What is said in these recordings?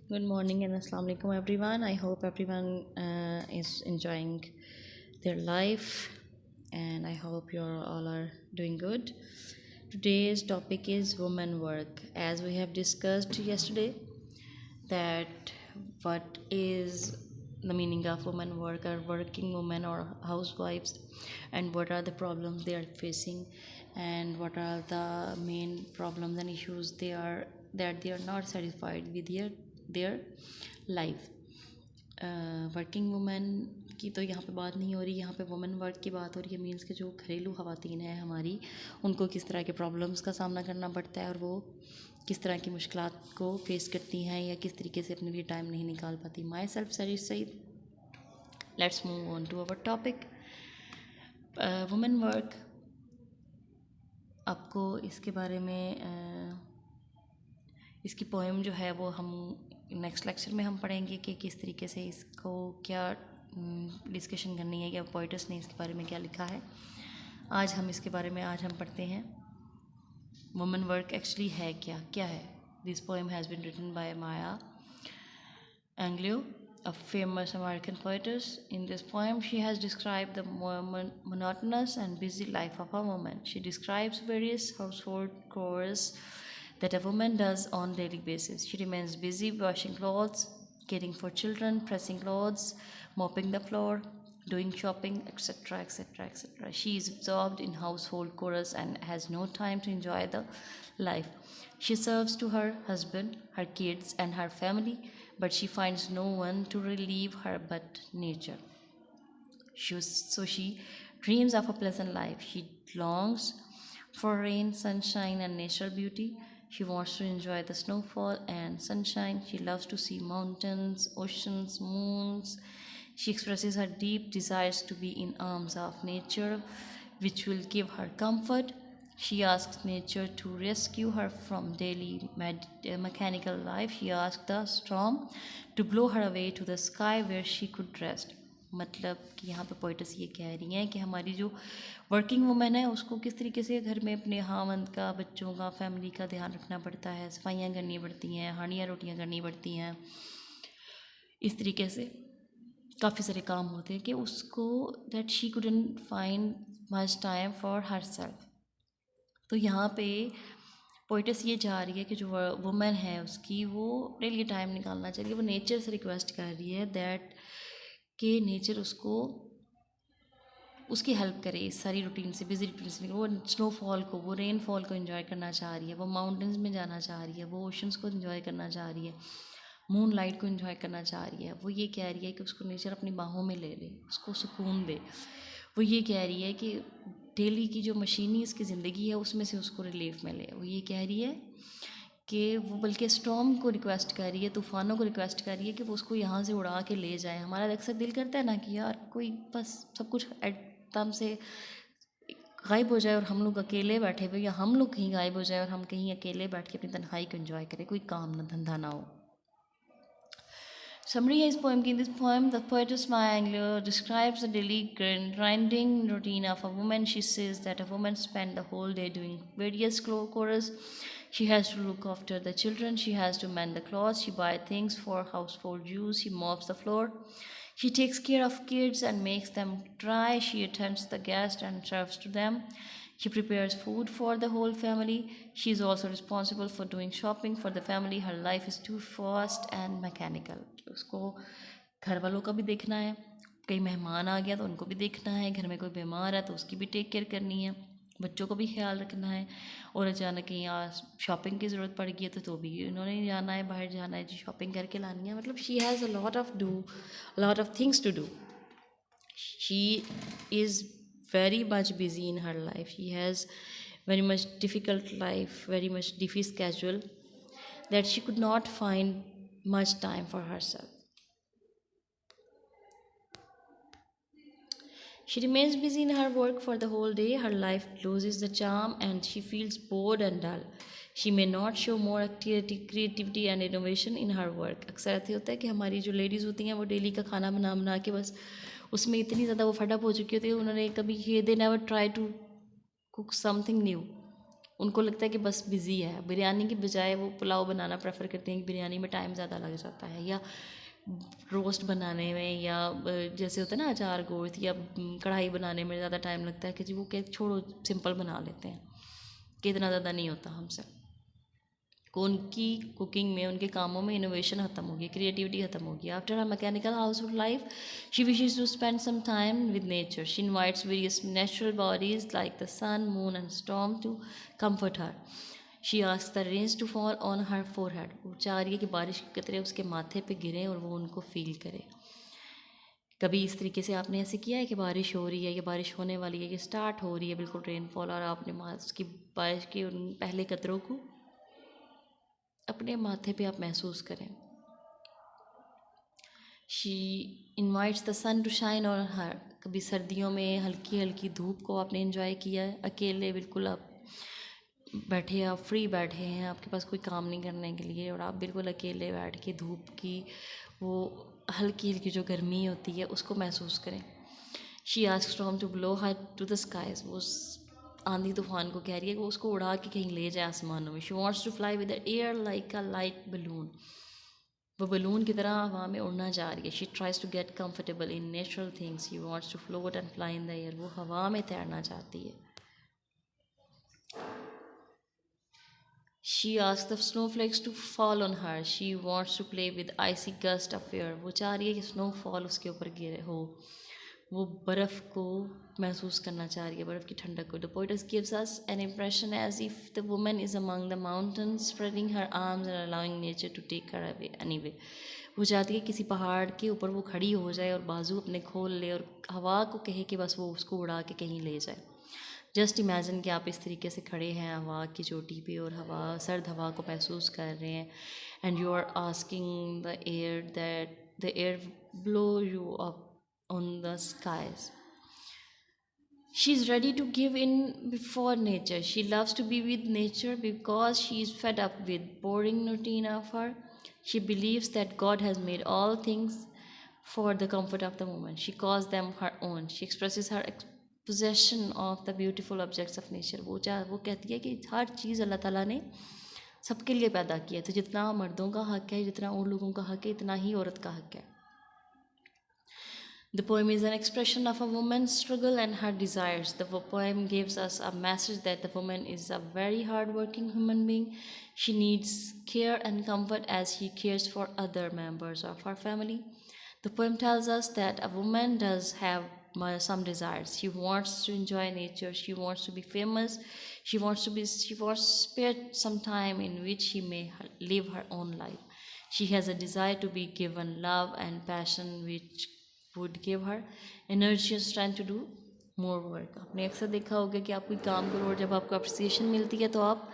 Good morning and assalamu alaikum everyone. I hope everyone is enjoying their life and I hope you all are doing good. Today's topic is women work. As we have discussed yesterday, that what is the meaning of women work or working women or housewives, and what are the problems they are facing, and what are the main problems and issues they are not satisfied with their life. Working women की तो यहाँ पे बात नहीं हो रही, यहाँ पे वुमेन वर्क की बात हो रही है। मीन्स के जो घरेलू ख़वातीन हैं हमारी, उनको किस तरह के प्रॉब्लम्स का सामना करना पड़ता है और वो किस तरह की मुश्किलात को फेस करती हैं या किस तरीके से अपने लिए टाइम नहीं निकाल पाती। Myself Saeed, let's move on to our topic women work. आपको इसके बारे में इसकी पोएम जो है वो हम नेक्स्ट लेक्चर में हम पढ़ेंगे कि किस तरीके से इसको क्या डिस्कशन करनी है, या पोइटस ने इसके बारे में क्या लिखा है। आज हम इसके बारे में हम पढ़ते हैं वुमेन वर्क एक्चुअली है क्या है। This poem has been written by Maya Angelou, a famous American poetess. In this poem, she has described the monotonous and busy life of a woman. She describes various household chores that a woman does on daily basis. She remains busy washing clothes, caring for children, pressing clothes, mopping the floor, doing shopping, etc., etc., etc. She is absorbed in household chores and has no time to enjoy the life. She serves to her husband, her kids, and her family, but she finds no one to relieve her but nature. So she dreams of a pleasant life. She longs for rain, sunshine, and natural beauty. She wants to enjoy the snowfall and sunshine. She loves to see mountains, oceans, moons. She expresses her deep desires to be in arms of nature, which will give her comfort. She asks nature to rescue her from daily mechanical life. She asks the storm to blow her away to the sky where she could rest. मतलब कि यहाँ पे poet's ये कह रही हैं कि हमारी जो वर्किंग वुमेन है उसको किस तरीके से घर में अपने हावंद का, बच्चों का, फैमिली का ध्यान रखना पड़ता है, सफाइयाँ करनी पड़ती हैं, हांडियाँ रोटियाँ करनी पड़ती हैं। इस तरीके से काफ़ी सारे काम होते हैं कि उसको that she couldn't find much time for her self. तो यहाँ पे पोइटस ये चाह रही है कि जो वुमेन है उसकी वो अपने लिए टाइम निकालना चाहिए। वो नेचर से रिक्वेस्ट कर रही है दैट कि नेचर उसको उसकी हेल्प करे इस सारी रूटीन से, बिजी रूटीन से। वो स्नोफॉल को, वो रेनफॉल को एंजॉय करना चाह रही है, वो माउंटेन्स में जाना चाह रही है, वो ओशंस को एंजॉय करना चाह रही है, मून लाइट को एंजॉय करना चाह रही है। वो ये कह रही है कि उसको नेचर अपनी बाहों में ले ले, उसको सुकून दे। वो ये कह रही है कि डेली की जो मशीनी इसकी ज़िंदगी है उसमें से उसको रिलीफ मिले। वो ये कह रही है कि वो बल्कि स्टॉर्म को रिक्वेस्ट कर रही है, तूफ़ानों को रिक्वेस्ट कर रही है कि वो उसको यहाँ से उड़ा के ले जाए। हमारा अक्सर दिल करता है ना कि यार कोई बस सब कुछ एकदम से गायब हो जाए और हम लोग अकेले बैठे हुए, या हम लोग कहीं गायब हो जाए और हम कहीं अकेले बैठ के अपनी तन्हाई को एंजॉय करें, कोई काम ना धंधा ना हो। Summary is poem. In this poem, the poetess Maya Angelou describes the daily grinding routine of a woman. She says that a woman spends the whole day doing various chores. She has to look after the children. She has to mend the clothes. She buys things for household use. She mops the floor. She takes care of kids and makes them dry. She attends the guests and serves to them. She prepares food for the whole family. She is also responsible for doing shopping for the family. Her life is too fast and mechanical. उसको घर वालों का भी देखना है, कई मेहमान आ गया तो उनको भी देखना है, घर में कोई बीमार है तो उसकी भी टेक केयर करनी है, बच्चों को भी ख्याल रखना है, और अचानक कहीं शॉपिंग की ज़रूरत पड़ गई है तो भी उन्होंने जाना है, बाहर जाना है जी, शॉपिंग करके लानी है। मतलब she has a lot of things to do. She is very much busy in her life. She has very much difficult life, very much difficult schedule, that she could not find much time for herself. She remains busy in her work for the whole day. Her life loses the charm and she feels bored and dull. She may not show more activity, creativity and innovation in her work. अक्सर ऐसे होता है कि हमारी जो ladies होती हैं वो डेली का खाना बना के बस उसमें इतनी ज़्यादा वो फटअप हो चुकी होती है, उन्होंने कभी they never try to cook something new. उनको लगता है कि बस बिज़ी है, बिरयानी की बजाय वो पुलाव बनाना प्रेफर करते हैं कि बिरयानी में टाइम ज़्यादा लग जाता है, या रोस्ट बनाने में, या जैसे होता है ना अचार गोश्त, या कढ़ाई बनाने में ज़्यादा टाइम लगता है कि जी वो क्या छोड़ो सिंपल बना लेते हैं कि इतना ज़्यादा नहीं होता हमसे। को उनकी कुकिंग में, उनके कामों में इनोवेशन ख़त्म होगी, क्रिएटिविटी ख़त्म होगी। After her mechanical household life she wishes to spend some time with nature. She invites various natural bodies like the sun, moon and storm to comfort her. She asks the rains to fall on her forehead. वो चाह रही है कि बारिश के कतरे उसके माथे पे गिरें और वो उनको फील करे। कभी इस तरीके से आपने ऐसे किया है कि बारिश हो रही है या बारिश होने वाली है, ये स्टार्ट हो रही है बिल्कुल रेनफॉल, और आपने उसकी बारिश के उन पहले कतरों को अपने माथे पे आप महसूस करें। She invites the sun to shine on her. कभी सर्दियों में हल्की हल्की धूप को आपने इन्जॉय किया है, अकेले बिल्कुल आप बैठे, आप फ्री बैठे हैं, आपके पास कोई काम नहीं करने के लिए, और आप बिल्कुल अकेले बैठ के धूप की वो हल्की हल्की जो गर्मी होती है उसको महसूस करें। She asks storm to blow her to the skies. वो आंधी तूफान को कह रही है कि वो उसको उड़ा के कहीं ले जाए आसमानों में। She wants to fly with the air like a light balloon. वो बलून की तरह हवा में उड़ना चाह रही है। She tries to get comfortable in natural things. She wants to float and fly in the air. वो हवा में तैरना चाहती है। She asks the snowflakes to fall on her. She wants to play with icy gust of air. वो चाह रही है कि स्नोफॉल उसके ऊपर गिरे हो, वो बर्फ़ को महसूस करना चाह रही है, बर्फ़ की ठंडक को। The poets gives us an impression as if the woman is among the mountains spreading her arms and allowing nature to take her away anyway. वो चाहती है किसी पहाड़ के ऊपर वो खड़ी हो जाए और बाजू अपने खोल ले और हवा को कहे कि बस वो उसको उड़ा के कहीं ले जाए। जस्ट इमेजिन कि आप इस तरीके से खड़े हैं हवा की चोटी पे और हवा, सर्द हवा को महसूस कर रहे हैं, and you are asking the air that the air blow you up on the skies. She is ready to give in before nature. She loves to be with nature because she is fed up with boring routine of her. She believes that God has made all things for the comfort of the moment. She calls them her own. She expresses her possession of the beautiful objects of nature. वो कहती है कि हर चीज़ अल्लाह ताला ने सबके लिए पैदा किया है, तो जितना मर्दों का हक है, जितना और लोगों का हक है, इतना ही औरत का हक है। The poem is an expression of a woman's struggle and her desires. The poem gives us a message that the woman is a very hard-working human being. She needs care and comfort as she cares for other members of her family. The poem tells us that a woman does have some desires. She wants to enjoy nature. She wants to be famous. She wants to spare some time in which she may live her own life. She has a desire to be given love and passion, which would give her energy and strength to do more work. आपने अक्सर देखा होगा कि आप कोई काम करो और जब आपको अप्रिसिएशन मिलती है तो आप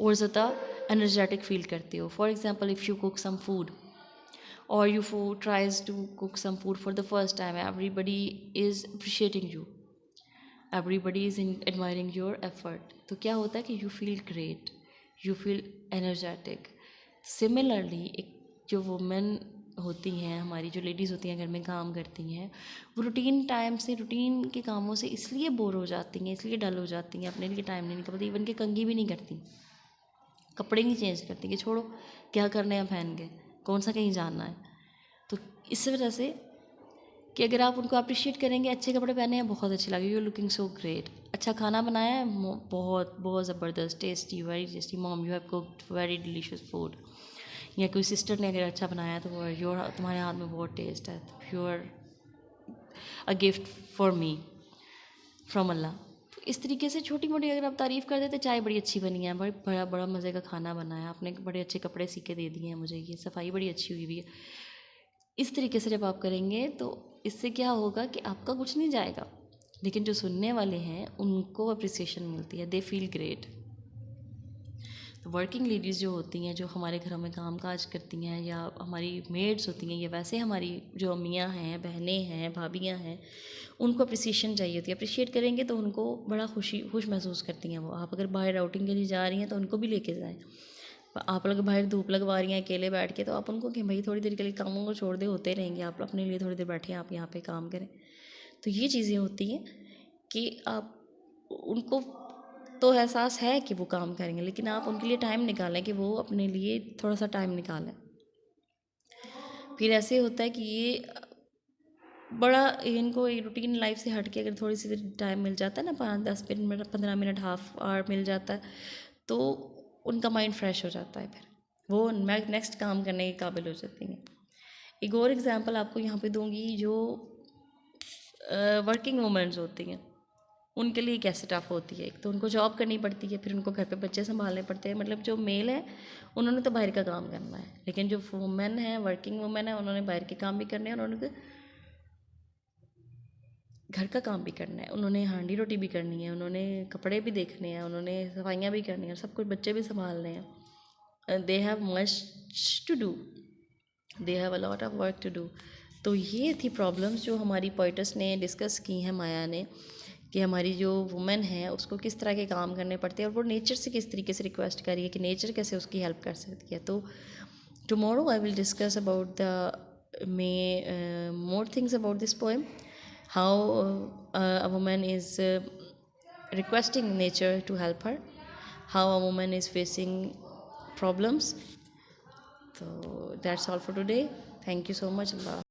और ज़्यादा एनर्जेटिक फील करते हो. For example, if you cook some food or you tries to cook some food for the first time, everybody is appreciating you, everybody is admiring your effort. तो क्या होता है कि you feel great, you feel energetic. Similarly, एक जो women होती हैं, हमारी जो लेडीज़ होती हैं घर में काम करती हैं, वो रूटीन के कामों से इसलिए बोर हो जाती हैं, इसलिए डल हो जाती हैं, अपने लिए टाइम नहीं निकालती, इवन के कंघी भी नहीं करती, कपड़े नहीं चेंज करती कि छोड़ो क्या करने हैं पहन के, कौन सा कहीं जाना है. तो इस वजह से कि अगर आप उनको अप्रिशिएट करेंगे, अच्छे कपड़े पहने हैं, बहुत अच्छे लगे, यू लुकिंग सो ग्रेट, अच्छा खाना बनाया है, बहुत बहुत ज़बरदस्त, tasty, very tasty, mom you have cooked very delicious food. या कोई सिस्टर ने अगर अच्छा बनाया तो वो तुम्हारे हाथ में बहुत टेस्ट है, you are a gift for me from Allah. तो इस तरीके से छोटी मोटी अगर आप तारीफ़ कर देते, चाय बड़ी अच्छी बनी है, बड़ा मज़े का खाना बनाया आपने, बड़े अच्छे कपड़े सी के दे दिए हैं मुझे, ये सफाई बड़ी अच्छी हुई है, इस तरीके से जब आप करेंगे तो इससे क्या होगा कि आपका कुछ नहीं जाएगा, लेकिन जो सुनने वाले हैं उनको अप्रिसिएशन मिलती है, दे फील ग्रेट. तो वर्किंग लेडीज़ जो होती हैं, जो हमारे घरों में काम काज करती हैं, या हमारी मेड्स होती हैं, या वैसे हमारी जो अम्मियाँ हैं, बहनें हैं, भाभियाँ हैं, उनको अप्रिसिएशन चाहिए होती है. अप्रिशिएट करेंगे तो उनको बड़ा खुश महसूस करती हैं वो. आप अगर बाहर आउटिंग के लिए जा रही हैं तो उनको भी लेके जाएँ. आप लोग बाहर धूप लगवा रही हैं अकेले बैठ के, तो आप उनको कि भाई थोड़ी देर के लिए कामों को छोड़ दे, होते रहेंगे, आप अपने लिए थोड़ी देर बैठे, आप यहाँ पे काम करें. तो ये चीज़ें होती हैं कि आप उनको तो एहसास है कि वो काम करेंगे, लेकिन आप उनके लिए टाइम निकालें कि वो अपने लिए थोड़ा सा टाइम निकालें। फिर ऐसे होता है कि ये बड़ा इनको रूटीन लाइफ से हट के अगर थोड़ी सी टाइम मिल जाता है ना, 5-10 मिनट 15 मिनट हाफ आवर मिल जाता है, तो उनका माइंड फ्रेश हो जाता है, फिर वो नेक्स्ट काम करने के काबिल हो जाती हैं। एक और एग्जांपल आपको यहाँ पे दूंगी, जो वर्किंग वूमेंस होती हैं उनके लिए कैसे टफ होती है। एक तो उनको जॉब करनी पड़ती है, फिर उनको घर पे बच्चे संभालने पड़ते हैं। मतलब जो मेल है उन्होंने तो बाहर का काम करना है, लेकिन जो वुमेन है, वर्किंग वुमेन है, उन्होंने बाहर के काम भी करने हैं और उन्होंने घर का काम भी करना है, उन्होंने हांडी रोटी भी करनी है, उन्होंने कपड़े भी देखने हैं, उन्होंने सफाइयाँ भी करनी हैं, सब कुछ बच्चे भी संभालने हैं। They have much to do, they have a lot of work to do. तो ये थी प्रॉब्लम्स जो हमारी पोइटस ने डिस्कस की हैं, माया ने, कि हमारी जो वुमेन है उसको किस तरह के काम करने पड़ते हैं और वो नेचर से किस तरीके से रिक्वेस्ट करी है कि नेचर कैसे उसकी हेल्प कर सकती है। तो tomorrow I will discuss about the more things about this poem, how a woman is requesting nature to help her, how a woman is facing problems. So that's all for today. Thank you so much. Allah.